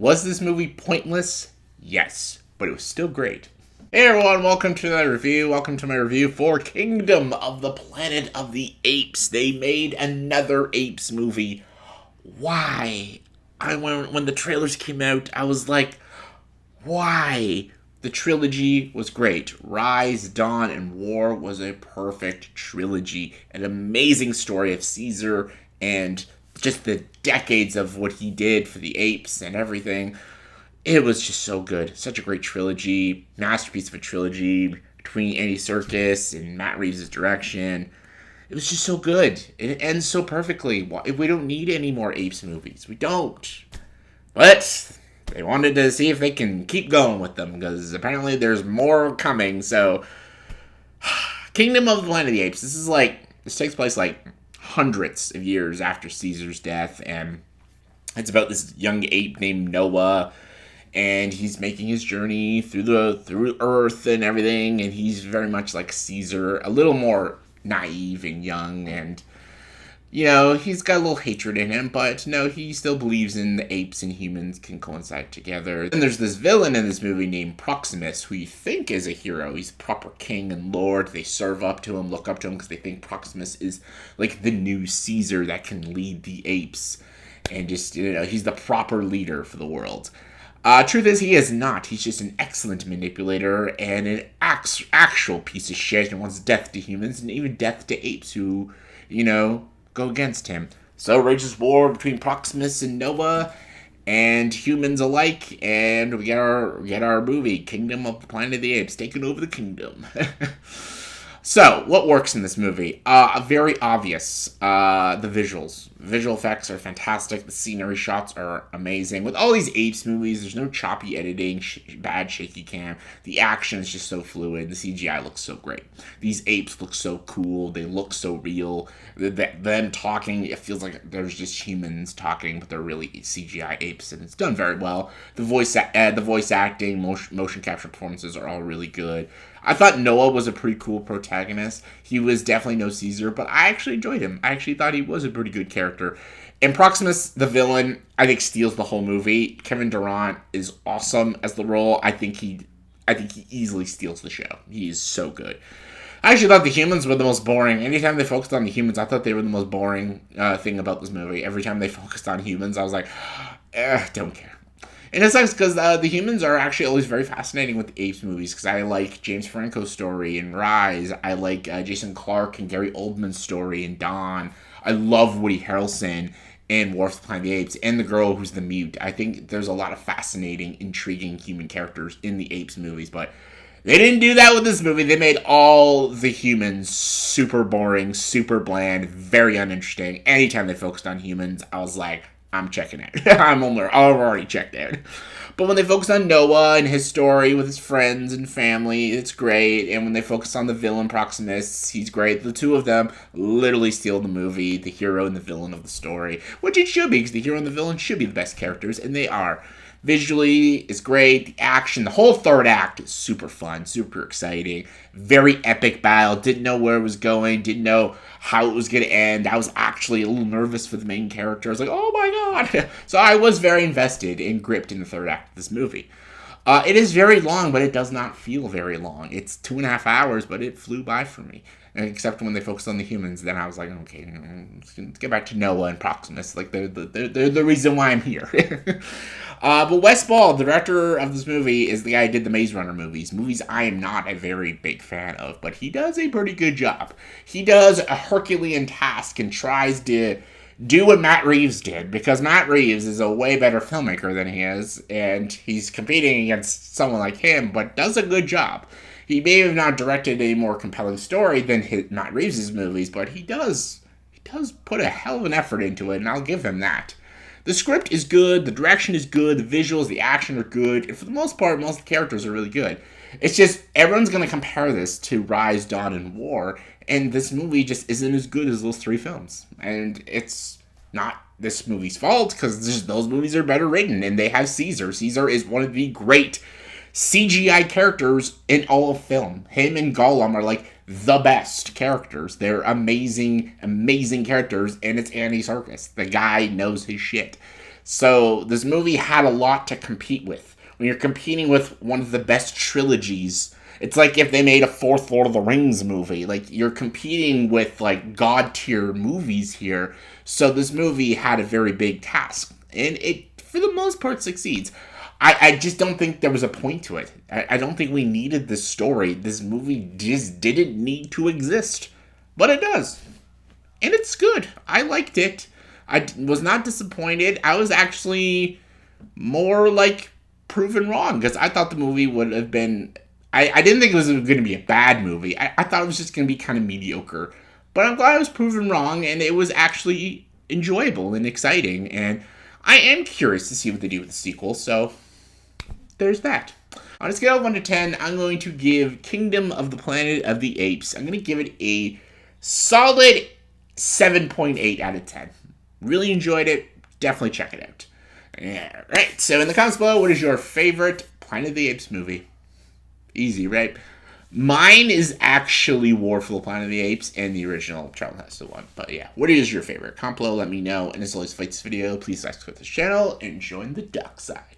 Was this movie pointless? Yes, but it was still great. Hey everyone, welcome to my review. Welcome to my review for Kingdom of the Planet of the Apes. They made another Apes movie. Why? When the trailers came out, I was like, why? The trilogy was great. Rise, Dawn, and War was a perfect trilogy. An amazing story of Caesar and just the decades of what he did for the apes and everything. It was just so good. Such a great trilogy. Masterpiece of a trilogy between Andy Serkis and Matt Reeves' direction. It was just so good. It ends so perfectly. We don't need any more apes movies. We don't. But they wanted to see if they can keep going with them, because apparently there's more coming. So, Kingdom of the Planet of the Apes. This takes place like hundreds of years after Caesar's death, and it's about this young ape named Noah, and he's making his journey through Earth and everything, and he's very much like Caesar, a little more naive and young, and he's got a little hatred in him, but no, he still believes in the apes and humans can coincide together. And there's this villain in this movie named Proximus, who you think is a hero. He's a proper king and lord. They serve up to him, look up to him, because they think Proximus is like the new Caesar that can lead the apes. And just, he's the proper leader for the world. Truth is, he is not. He's just an excellent manipulator and an actual piece of shit, and wants death to humans and even death to apes who, go against him. So rages war between Proximus and Noah and humans alike, and we get our movie, Kingdom of the Planet of the Apes, taking over the kingdom. So, what works in this movie? Very obvious. The visuals. Visual effects are fantastic. The scenery shots are amazing. With all these apes movies, there's no choppy editing, bad shaky cam. The action is just so fluid. The CGI looks so great. These apes look so cool. They look so real. Them talking, it feels like there's just humans talking, but they're really CGI apes, and it's done very well. The voice acting, motion capture performances are all really good. I thought Noah was a pretty cool protagonist. He was definitely no Caesar, but I actually enjoyed him. I actually thought he was a pretty good character. And Proximus, the villain, I think steals the whole movie. Kevin Durant is awesome as the role. I think he easily steals the show. He is so good. I actually thought the humans were the most boring. Anytime they focused on the humans, I thought they were the most boring thing about this movie. Every time they focused on humans, I was like, don't care. And it sucks because the humans are actually always very fascinating with the apes movies, because I like James Franco's story in Rise. I like Jason Clarke and Gary Oldman's story in Dawn. I love Woody Harrelson in War for the Planet of the Apes, and the girl who's the mute. I think there's a lot of fascinating, intriguing human characters in the apes movies, but they didn't do that with this movie. They made all the humans super boring, super bland, very uninteresting. Anytime they focused on humans, I was like, I'm checking out. I've already checked out. But when they focus on Noah and his story with his friends and family, it's great. And when they focus on the villain Proximus, he's great. The two of them literally steal the movie, the hero and the villain of the story, which it should be, because the hero and the villain should be the best characters, and they are. Visually is great. The action, the whole third act is super fun, super exciting. Very epic battle. Didn't know where it was going. Didn't know how it was going to end. I was actually a little nervous for the main character. I was like, oh my god. So I was very invested and gripped in the third act of this movie. It is very long, but it does not feel very long. It's 2.5 hours, but it flew by for me. Except when they focused on the humans, then I was like, okay, let's get back to Noah and Proximus. Like, they're the reason why I'm here. But Wes Ball, the director of this movie, is the guy who did the Maze Runner movies. Movies I am not a very big fan of, but he does a pretty good job. He does a Herculean task and tries to do what Matt Reeves did, because Matt Reeves is a way better filmmaker than he is, and he's competing against someone like him, but does a good job. He may have not directed a more compelling story than Matt Reeves' movies, but he does put a hell of an effort into it, and I'll give him that. The script is good, the direction is good, the visuals, the action are good, and for the most part, most of the characters are really good. It's just, everyone's going to compare this to Rise, Dawn, and War, and this movie just isn't as good as those three films. And it's not this movie's fault, because those movies are better written, and they have Caesar. Caesar is one of the great CGI characters in all of film. Him and Gollum are like the best characters. They're amazing, amazing characters, and it's Andy Serkis. The guy knows his shit. So this movie had a lot to compete with. When you're competing with one of the best trilogies, it's like if they made a fourth Lord of the Rings movie. Like, you're competing with, like, god tier movies here. So this movie had a very big task. And it, for the most part, succeeds. I just don't think there was a point to it. I don't think we needed this story. This movie just didn't need to exist. But it does. And it's good. I liked it. I was not disappointed. I was actually more, like, proven wrong. Because I thought the movie would have been... I didn't think it was going to be a bad movie. I thought it was just going to be kind of mediocre. But I'm glad I was proven wrong. And it was actually enjoyable and exciting. And I am curious to see what they do with the sequel. So... there's that. On a scale of 1 to 10, I'm going to give Kingdom of the Planet of the Apes, I'm going to give it a solid 7.8 out of 10. Really enjoyed it. Definitely check it out. Alright, so in the comments below, what is your favorite Planet of the Apes movie? Easy, right? Mine is actually War for the Planet of the Apes and the original Charlton Heston one. But yeah, what is your favorite? Comment below, let me know. And as always, if you like this video, please subscribe to this channel and join the dark side.